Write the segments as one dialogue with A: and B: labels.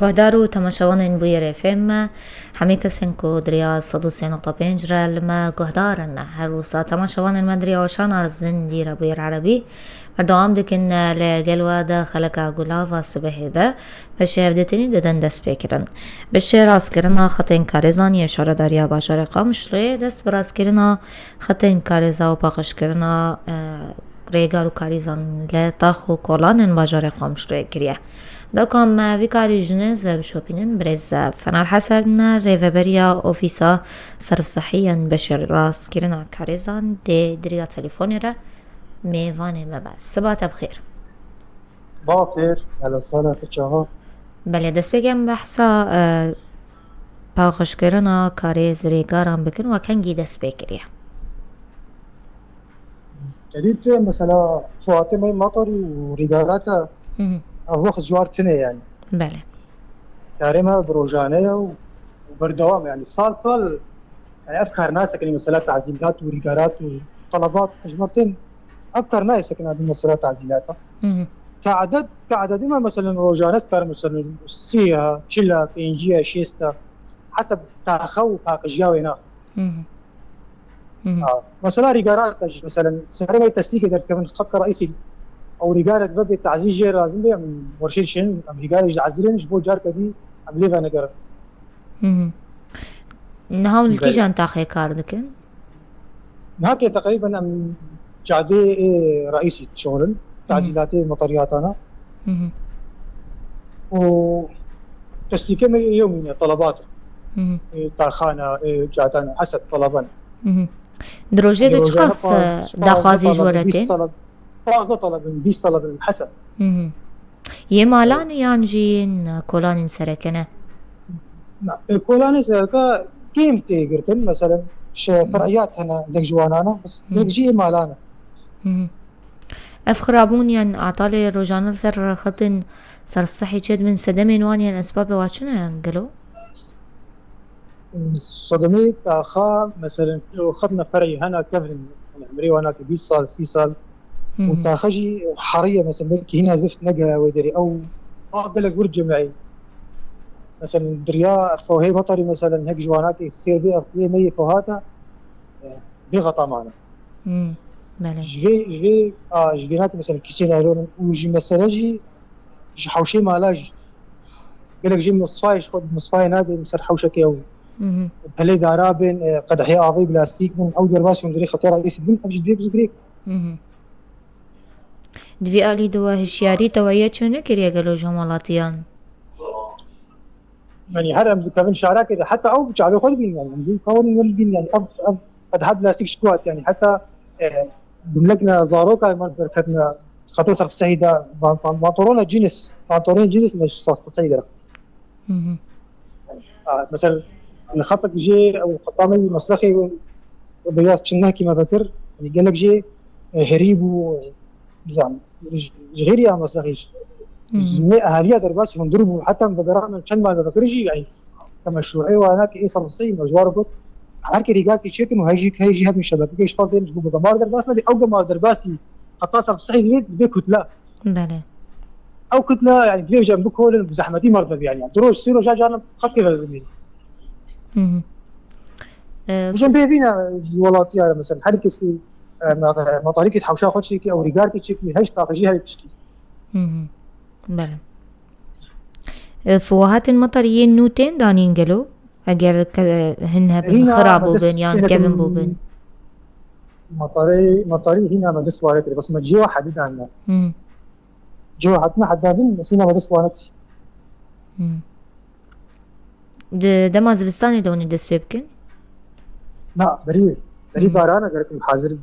A: گهدارو تماشاوان بویر فیلم همی کسین کو دریا 103.5 را لما گهدارن هر روزا تماشاوان المدري وشان الزندي را بویر عربي مردوام دکن لگلوا دا خلقا گلاوا صبح دا بشه هفدتنی ددن دست بکرن بشه راست کرنا خط انکارزان یشاره داریا باشار قامش روی دست براست کرنا خط انکارزا و پاقش کرنا ریگارو کاریزان لطاخ و کولان باجار قامش روی کریه داكم فيكاري جنز وبشوبينن برز فنار حسن ريفابريا أوفيسا صرف صحيا بشر راس كيرنا كاريزان دي دريا تليفوني را ميواني مباس صباح بخير.
B: صباح الخير، اهلا وسهلا ست شهاب.
A: بله دست بگم بحثا پاخش كيرنا كاريز ريگاران بكن وكنجي دست بكريا
B: جديد مثلا فاطمة مطري وريجاراتها وقت جوارتنا يعني
A: بله
B: كارمها بروجانية وبردوام يعني صال يعني أفكار ناس كان مثلا تعزيلات وريجارات وطلبات تجمرتين أفكار ناس كان هذه مثلا تعزيلاتها كعدد ما مثلا روجانس كان مثلا سيها شلا بينجيا شيستا حسب تاخو باقجياوي هنا مثلا ريجارات مثلا سهرة تسليك درت كمان خط رئيسي او ريجارك ببي تعزيز جي لازم بي من ورشيل شين ريجاري عزرين جبو جار كدي عمليفا نقر
A: نهاون الكيجان تاخي كاردكن
B: هاكي تقريبا ام جادي رئيسي شغل تعزيلاتي مطريات انا و تسليكه يوميا طلبات تاخانا جاتانا حسب طلبان
A: دروجه ده چقاس داخوازي جورتين؟
B: 20 طلب حسب
A: يمالان يانجين كولان سركنه
B: كولان سركا قيمتي قرتن مثلا فرعيات هنا لك جوانانا بس لك جي مالانا
A: افخرابون ين اعطالي روجانا سر خطن صرف صحي جد من صدمين وانيان اسباب واتشنا ينقلو
B: صدمي تاخا مثلا خطنا فرعي هنا كفن عمري وانا 20 سال 6 سال وتاخجي حريه مثلا بلكي هنا زفت نقا ويدري او اقدر ورد جمعي مثلا دريا فوهي مطري مثلا هيك جوانات يصير بيها مي فوهاتها بغطا معنا
A: بله
B: جي هات مثلا كيسين الون وجي مثلا جي حوشي مالاجي قال لك جي مصفايش خد مصفاي نادي مثلا حوشك يوم بهلي دارابن قدحي اعضي بلاستيك من او درباس من دري خطيره رئيس الدين ابجد بيك زبريك
A: دوی آلی دو هشیاری توعیه چونه کریه گلو جمالاتیان
B: يعني هرم كمان شعراء كده حتى او بيجعلوا خد بين يعني عندهم كون والبين يعني اب قد حد بلاستيك شكوات يعني حتى بملكنا زاروكا مقدر كتنا خاطر صرف السيدة بانطورون جينس مش صرف السيدة بس مثلا الخطك جي او خطامي مسلخي بياس كنا كما ذكر يعني قال لك جي هريبو زعم غيري انا مسلخيش اهاليه درباس ينضربوا حتى بدران كان ما ذكرجي يعني كمشروعي وهناك ايه صرصي مجوار قلت هركي رجال كي شيتم وهيجي هم الشباب ايش فرق بين جمهور درباس او جمهور درباسي حتى صرف صحيح بكتله
A: بله
B: او كتله يعني في جنب كل بزحمتي مرضى يعني دروج سيرو جانا خط كذا زميل جنبي فينا جوالات يعني مثلا حركه مطاريك حوشا خدشي او رجال كي تشكي هيش باقي هاي تشكي
A: بله فوهات المطريين نوتين دانين قالوا اگر هنها بالخراب بوبن يعني كيفن بوبن
B: مطاري هنا ما دس وارد بس ما جوا حدد عنا جوا حدنا حدادين بس هنا ما دس وارد
A: ده ما زفستاني دوني دس بيبكن
B: لا بري بارانا قالكم حاضر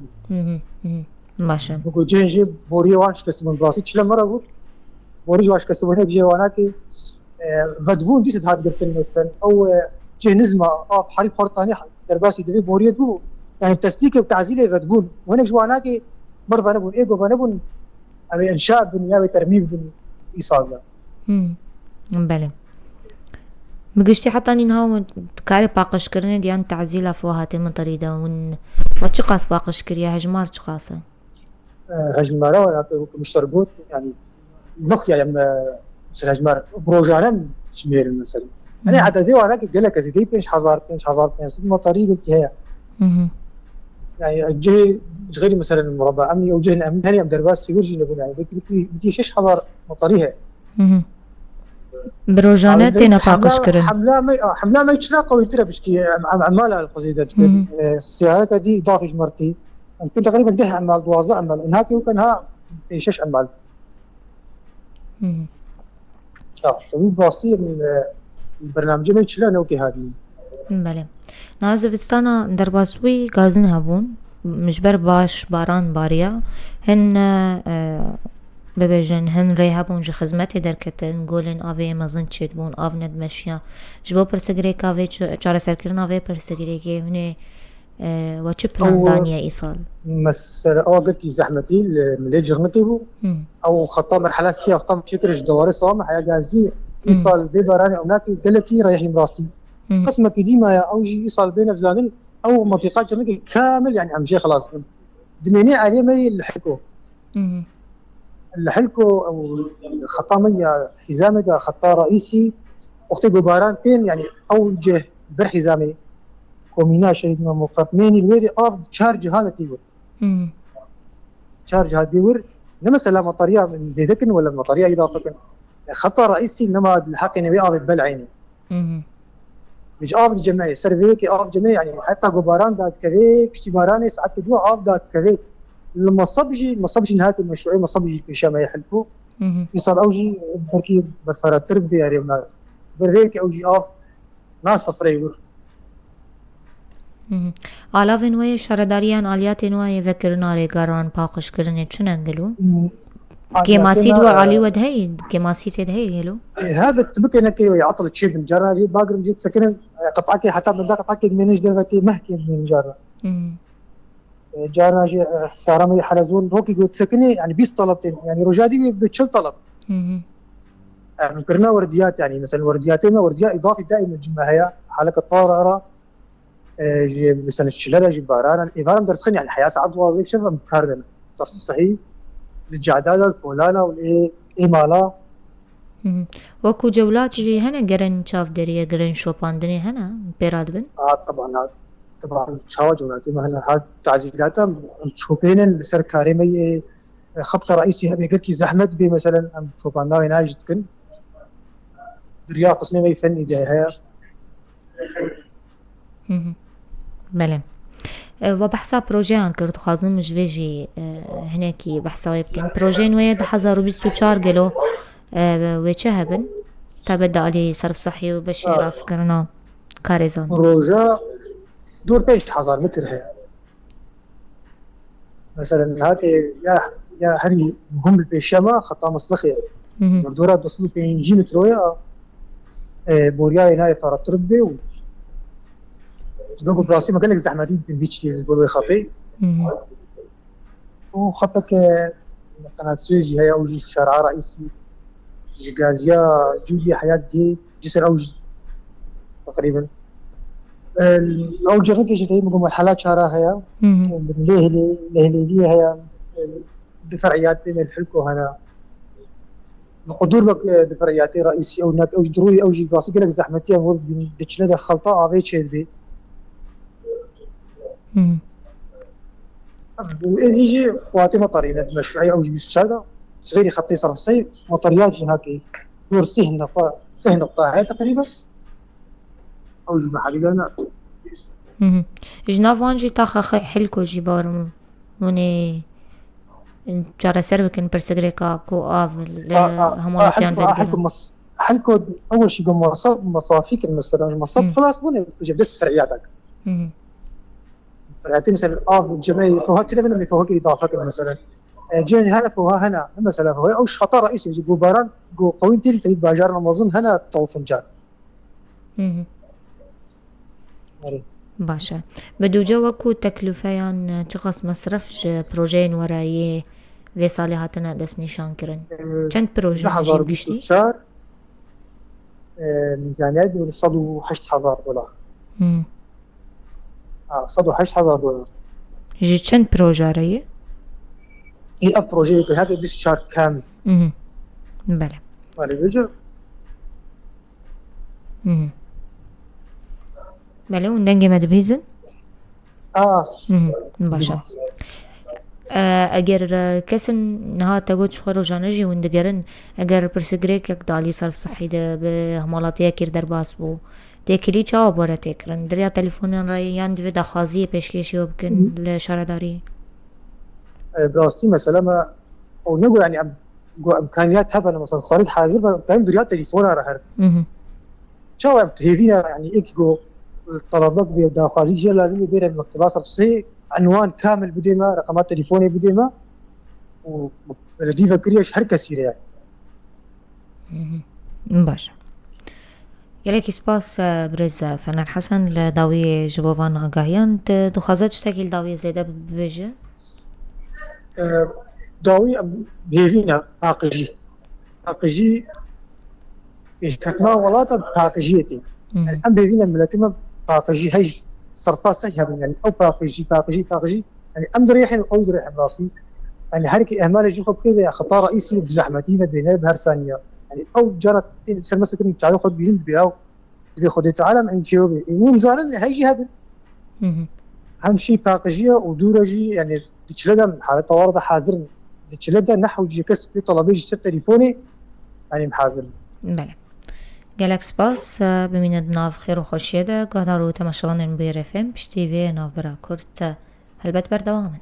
A: ماشا
B: بقول جنجي بوري وانش كسبن براسي تشلا مره قلت بوري واش كسبن هيك جواناكي غدفون ديست هاد قلت مثلا او جهنزما حريف خرطاني درباسي دبي بوري دو يعني تسليك وتعزيل غدفون وهناك جواناكي برضه انا بقول ايجو انا بقول ابي انشاء بنيابه ترميم بن ايصال
A: بله مقشتي حتى نهاو كاري باقش كرني ديان تعزيل افواهاتي مطريده ون وتشقاس باقش كريا هجمار تشقاسه
B: هجماره مشتربوت يعني نخ يعني مثلا جمار بروجانا شمير مثلا انا عددي وانا قال لك زيدي 5000 مطاري قلت هي يعني جهي غير مثلا المربع امني او جهه امني هني ام درباس يورجي نقول يعني بدي 6000 مطاريها
A: بروجانه تينا باقش كرن
B: حمله ما يتشلاقوا يترى بشكي عمالها القصيده السيارات دي اضافه جمرتي يمكن تقريبا ده عمال دوازة عمال انها يمكن ها في شش عمال تبي باصير من البرنامج ما يتشلا نوكي هذه
A: بله نازفستانا درباسوي غازن هبون مش بر باش باران باريا هن ببجن هن ري هبون جي خزمتي دركتن قولن آوه مزن چید بون آو ند مشیا جبو پرسگریک آوه چاره سرکرن آوه پرسگریکی هنه و چه پلان دانية إيصال؟
B: مثلا أو قلت زحمتي من جرنتي هو أو خطا مرحلة سيا خطا شكرش دواري صوام حياة غازي إيصال ببراني أو ناكي دلكي رايحين راسي قسمة ديما أوجي إيصال بين فزانين أو منطقة جرنتي كامل يعني أمشي خلاص دميني عليه ما يلحقوا اللحلكو أو خطا مية حزامي دا خطا رئيسي وقت قبارانتين يعني أوجه برحزامي كومينا شهيدنا مقاتمين الويدي تشارج هذا تيور تشارج هذا تيور نما سلام مطريا من زيدكن ولا مطريا إضافة خطر رئيسي نما بالحق نبي بلعيني مش جماعي سيرفيكي جماعي يعني حتى قباران دات كذي بشتي باراني ساعات كدوا دات كذي لما صبجي نهاية المشروع ما صبجي بشام يحلفوا يصير أوجي بركي بفرات تربية ريما بريك أوجي ناس صفريور
A: آلاوین وی شرداریان آلیاتین وی وکرنا ریگاران پاکش کرنه چنانگلو که ماسید و علی ود هی که ماسید هی هلو
B: هذا تبكي انك يعطل تشيب من جرا جي باقر جيت سكن قطعك حتى من ذاك قطعك من جرتي مهكي من جرا جارنا جي سارمي حلزون روكي قلت سكني يعني 20 طلبتين يعني رجادي بتشل طلب مكرنا ورديات يعني مثلا وردياتين ورديات اضافي دائما الجمعيه حالك الطارئه مثلا الشلالة جباران إيفارم درتخني يعني الحياة ساعات وظيفة شبه مكاردنا صرت صحيح للجعدادة البولانا والإيمالا
A: وكو جولات جي هنا قرن شاف دريا قرن شوباندني هنا بيراد بن
B: طبعا شاوا جولاتي ما هنا هاد تعزيزاتها شوبين لسر كاريمي خط رئيسي هبي قركي زحمت بي مثلا شوبانا هنا جدكن دريا قسمي ما يفني دي هيا
A: بله و بحثا پروژه انکرد خازم جویجی هناکی بحثا يمكن پروژه نوید 2024 گلو و چه هبن تبدأ علي صرف صحي وبشي راس كرنا كاريزان
B: پروژه دور 5000 متر هي مثلا هاكي يا هري مهم البيشما خطا مصلخي دورة تصل 5 متر بوريا هنا فرات ربي جنوب براسي ما قال لك زحمتي زنبيتش دي بقول خطي وخطك قناة سويجي هي اوجي شارع رئيسي جازيا جودي حياة دي جسر اوجي تقريبا اوجي غير جتي مقوم الحالات شارع هي ليه هي دفرعيات من الحلكو هنا القدور بك دفرعياتي رئيسي او هناك اوجي ضروري اوجي براسي قال لك زحمتي مو دتشله خلطه افي تشيل بي يجي فاطمه طريقه مشروعيه او جبس شاده صغيري خطي صرف صي مطريات هناك دور سه نقطه هاي تقريبا او جب حقيقه
A: جنافان جي تاخ حلكو جبار موني جارة سربكن برسغريكا كو آف همولاتيان فيدقرن
B: حلكو أول شيء قم مصافيك المستدام مصاب خلاص بني تجيب دس فرعياتك فرعياتي مثلا آف الجمعي فوها كده من اللي فوها إضافة مثلا جيني هنا فوها هنا مثلا فوها أوش خطأ رئيسي يجيبوا باران جو قوين تيل تجيب باجارنا مظن هنا طوفن جار
A: باشا بدو جوكو تكلفيان چقاس مصرف بروجين ورایه و سالی هاتنا دست نشان کرن چند پروژه نجیب گشتی؟
B: 2024 ميزانية دول $108,000 $108,000
A: جي چند پروژه رایه؟
B: هي بروجه هذا 20 شهر كامل
A: بله
B: مالي بيجر
A: بله وندنجي مدبيزن باشا اگر کسن نها تگوت شخور و جانجی وندگرن اگر پرسگریک یک دالی صرف صحی ده به همالاتیا کر در باس بو تکلی چا باره تکرن دریا تلفون را یان دوی دخوازی پیشکشی و بکن لشارداری
B: براستي مثلا ما او نقول يعني امكانيات هبه مثلا صارت حاضر كان دريات تليفون على هر شو هيفينا يعني ايكو الطلبات بيدا خوازيك جي لازم يبير المكتبات صفصي عنوان كامل بديما رقمات تليفوني بديما ولدي فكريش هر كثير يعني
A: باش يليك سباس برز فنان حسن لداوي جبوفان آگاهيان دخوازت شتاكي لداوي زيادة ببجه
B: داوي هيفينا باقجي كتما ولاتا باقجيتي الان بيفينا ملاتما باقجي هاي صرفات سهله يعني او باقجي يعني ام دريح او دريح راسي يعني هرك اهمال يجي خب كذا خطا رئيسي في زحمتينا بين بهر ثانيه يعني او جرت مثلا كنت تعالوا خد بيهم بياو بياخذ تعالى عن شيوبي من زارن هيجي هذا اهم شيء باقجيه ودورجي يعني تشلدا حالة ورده حاضر تشلدا نحو جي كسب طلبي جي تليفوني يعني محاضر
A: بله گلک سپاس ببینید ناف خیر و خوشیه ده گهدارو تماشاوان بیر FM پشتی وی ناف برا کرد هلبت بردوامن